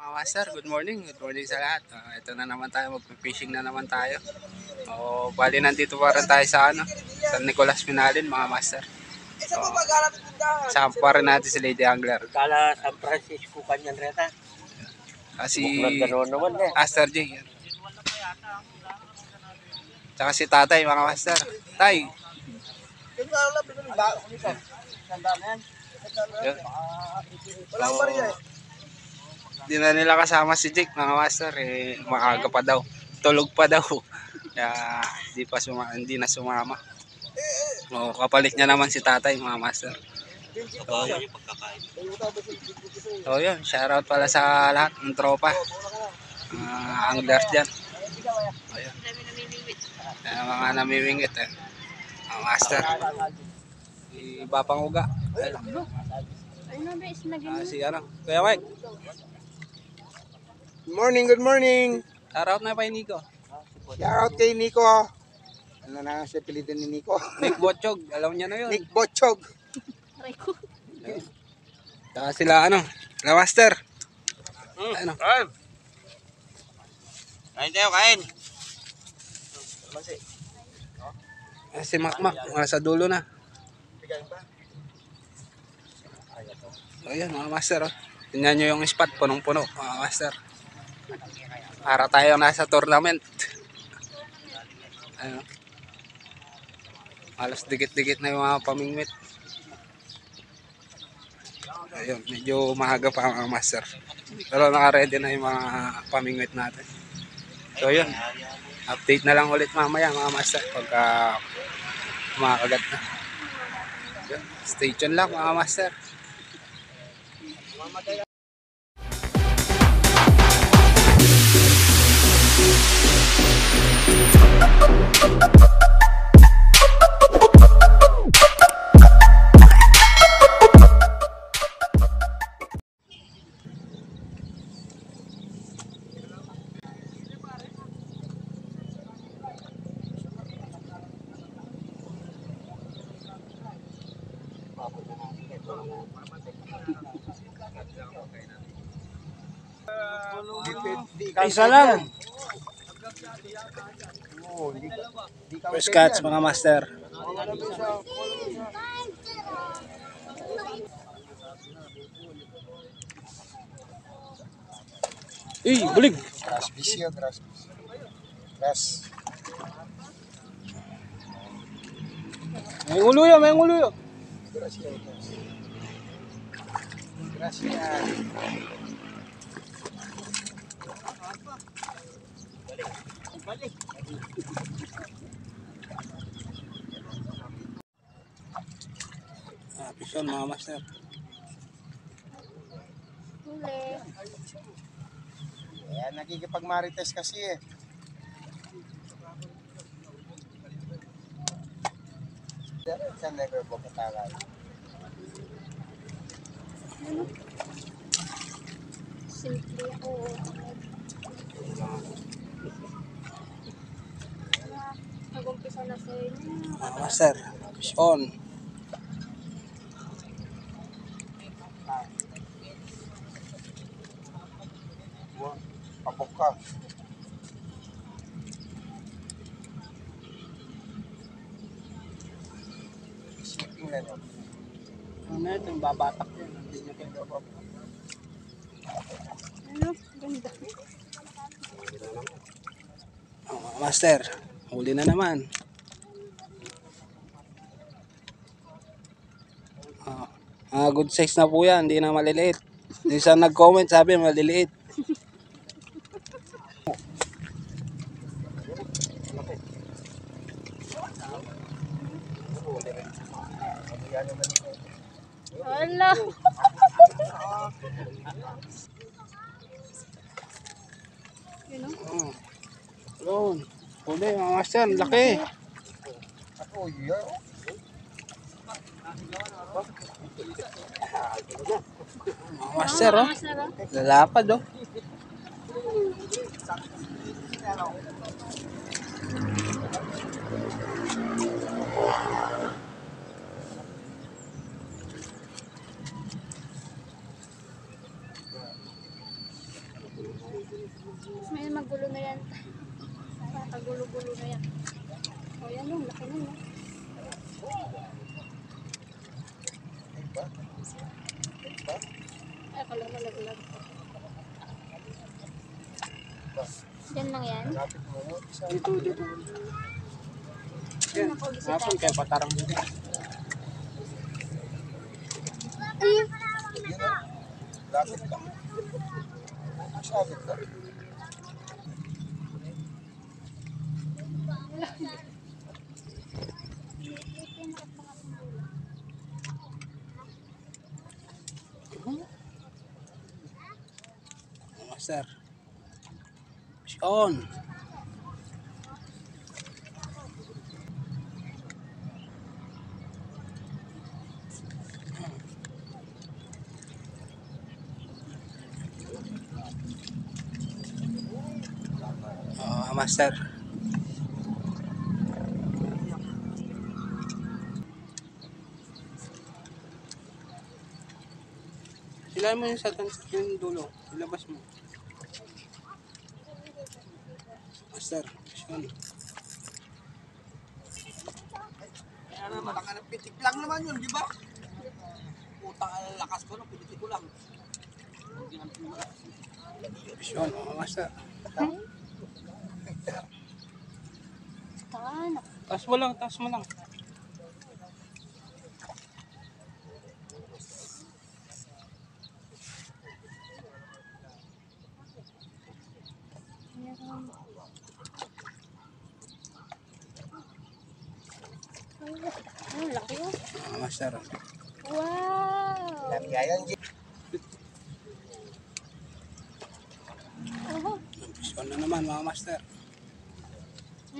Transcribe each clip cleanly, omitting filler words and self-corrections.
Mga master, good morning. Good morning sa lahat. Ito na naman tayo, mag-fishing na naman tayo. Bali nandito pa rin tayo sa San Nicolas Pinalin, mga master. Sama pa rin natin si Lady Angler. Kala San Francisco kanyan reta. Si naman Master J. Tsaka si Tatay, mga master. Tay. Walang barya eh. Di na nila kasama si Jake, mga master, maaga pa daw, tulog pa daw, kaya hindi na sumama. Kapalit niya naman si Tatay, mga master. So yun, shoutout pala sa lahat ng tropa, anglers dyan. Ayun. Mga namimingit mga master. Si Bapang Uga. Si Kuya Mike. Good morning. Shoutout na pa yung Nico. Shoutout kay Nico. Ano na siya pilitin ni Nico? Nick Botchog, alam niya na yun. Nick Botchog. Saka sila la master. Kain tayo, kain. Si Makmak, nasa dulo na. So yun, mga master. Tingnan nyo yung spot, punong-puno, mga master. Para tayo nasa tournament. Halos dikit-dikit na yung mga pamingwit. Ayun, medyo mahaga pa mga master. Pero naka-ready na yung mga pamingwit natin. So yun, update na lang ulit mamaya mga master pagka kumakagat na. Yun, stay tuned lang mga master. Isa lang. First catch mga master. Bulig. Grass busy o grass. Grass. May ulo yun. Grass yan. Grass yan. Balik. Pison mga master. Ayan, nakikipag-marites kasi eh. Saan never po katalay? Simple ako. Nag-umpisa na sa inyo. Mga master, pison. Papok ka. Shipping na no? Ito yung babatak yun. Hindi nyo kayo Ganda. mga master, huli na naman. Good size na po yan, hindi na maliliit. Isa nag-comment sabi maliliit. Hala. Yun. Huli mga master, laki. Ako, yeah. Mga master, lalapad Tapos may magulo na yan. Kakagulo-gulo na yan. O yan yung laki na yun. Ay, akala mo laglag. Diyan lang yan. Dito. Yan. Ako, bisita. Hapon kaya patarang dito. Ay, Lapit ka. Sabit ka. Master. On. Master. Sila mo yung sa yung dulo. Ilabas mo. Master. Yun. Kaya naman, baka napitik lang naman yun, di ba? Putang ang lakas ko, napitik ko lang. Yun. Master. Taano. Taas mo lang. Meron. Ay, laki oh. Master. Wow! Yan, G. Oh, Yun na naman mga master.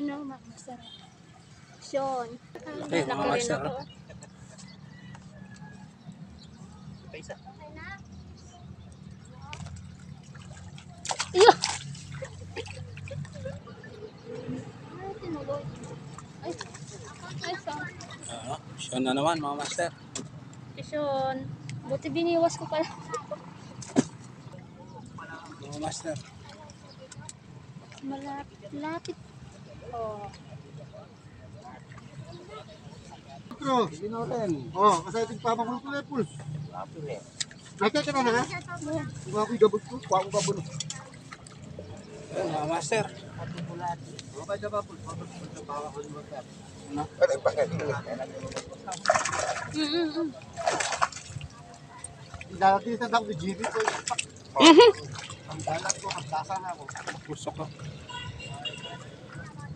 ano, masarap. Sean. Okay, mga Laki rin master. ako. Iyo! Ay, tinulog. Ay, Sean. Yun na naman mga master. Sean. Buti biniwas ko pala. Mga master. Lapit. Oh. Bro, ginoten. Oh, kasi ito pamakul ko na puls. Nakita ka na ha? Kung ako'y gabot ko, kuha ko gabot. Yun mga master. Okay ka ba puls? Pabot ko sa bawah ko ni Master. Ano? Dati sa tao ni GB ko. Ang dalat ko, pagtasa na ako. Pusok ko.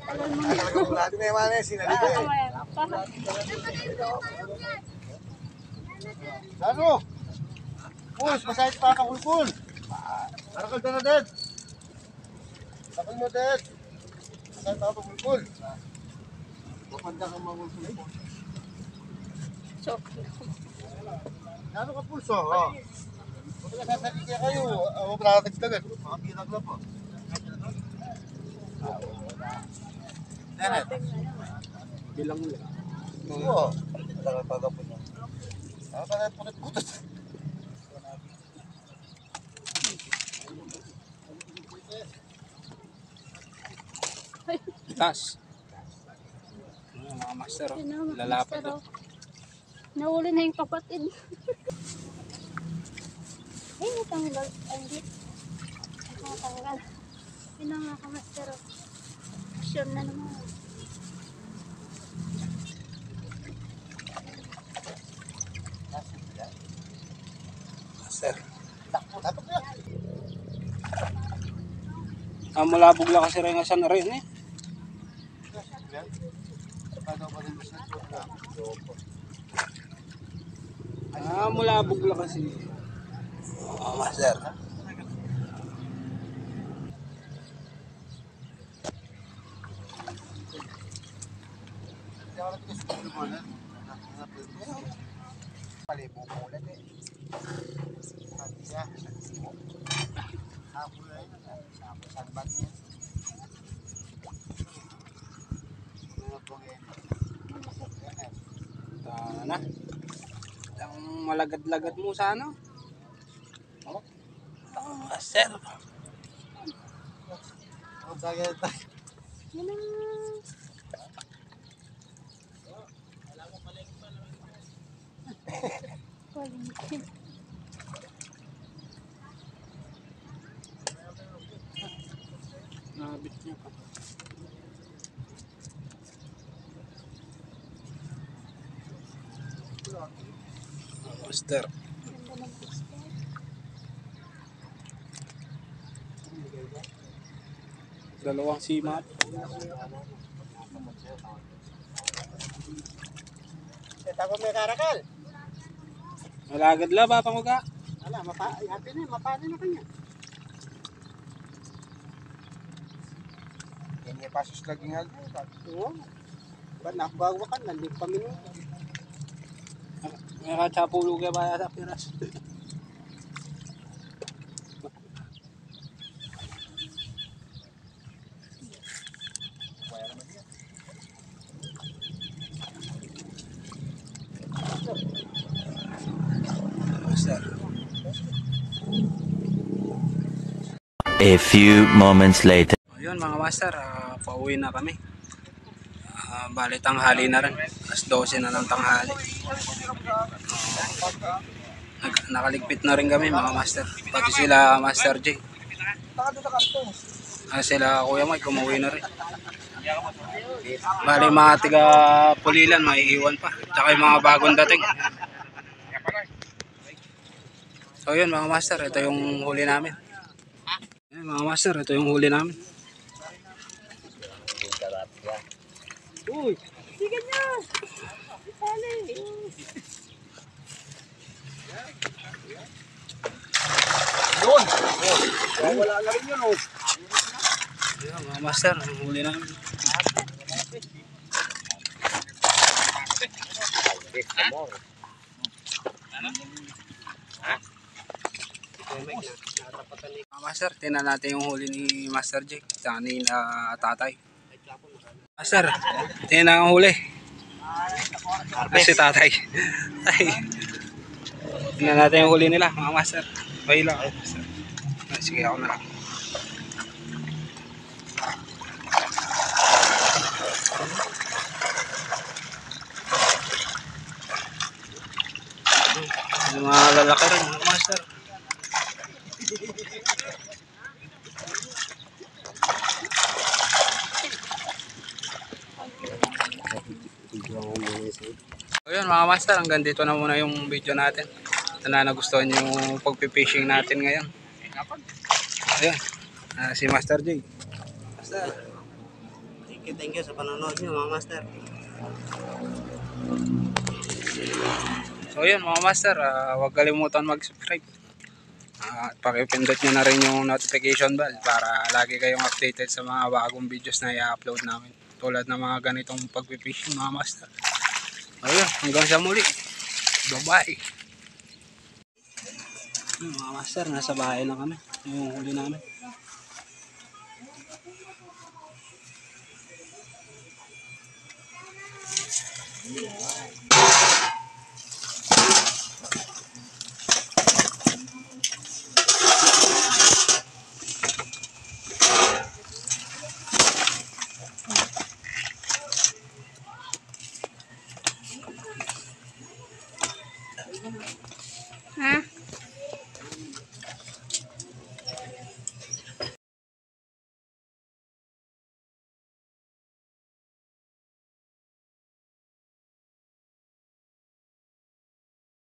Tagal mo. Talagang bulado na yung mga sinaliga eh. Ayan. Ano? Puls, masahit pa ka kulkul. Arakal ka na, Dad. Takal mo, Dad. Masahit pa ka kulkul. Mapanda kang mangulkul. So, Ano ka pulso? Oh. Kung nagsasabi kaya kayo, ako nakakagdagan. Makapirag na po. Danet. Bilang ulit. Oo. Talagang pagkapon niya. Ano ka na punit-putot? Taas. Ano, mga master. yun na, Lalapad. master, oh. Nahuli na yung kapatid. Ay, natanggal. Ay, hindi. Natanggal. Yun na mga kamaster. Oh. Sure na naman. Master. Tapos na. Malabog lang kasi rin sa na rin eh. Malabog lang kasi. Master. Palibo mo ulit eh. Sabi niya. Ako na yun. Sagbat niya. Tana na. Ang malagad-lagad mo sa ano? Oh, master. Yan ang... Palengke. Nabit niya pa. Master. Ganda ng poster. Dalawang simat. Tago may karakal. Malagad la ba panguga? Ala, happy na, mapano na kanya. Yan yung pasos laging hal. Oo. Ba, nakbawakan, nandun pa minuto. May kachapulo kaya ba sa piras? Master. A few moments later. Ayun mga master, pauwi na kami. Bali tanghali na rin. Alas 12 na ng tanghali. Nakaligpit na rin kami mga master. Pati sila Master J. Sila Kuya Mike, umuwi na rin. Bali mga tiga Pulilan, maiiwan pa. Tsaka yung mga bagong dating. So yun mga master, ito yung huli namin. Ayun, mga master, ito yung huli namin. Uy! Sigan niya! Pali! Yun! Wala na rin yun, oh. Ayun, mga master, yung huli namin. Mga master, tingnan natin yung huli ni Master J. Tsaka ni tatay. Master, tingnan ang huli. Si tatay. Ay. Tingnan natin yung huli nila, mga master. Okay lang. Master. Sige, ako na lang. Yung mga lalaki rin, mga master. So yun mga master, hanggang dito na muna yung video natin. Sana nagustuhan yung pagpipishing natin ngayon. Ayun, si Master J. Master. Thank you sa panonood niyo mga master. So yun mga master, huwag kalimutan mag-subscribe. At pakipindot nyo na rin yung notification bell para lagi kayong updated sa mga bagong videos na i-upload namin. Tulad ng mga ganitong pagpipishing mga master. Ayun, hanggang sa muli. Bye-bye. Mga master, nasa bahay na kami. Yung huli namin.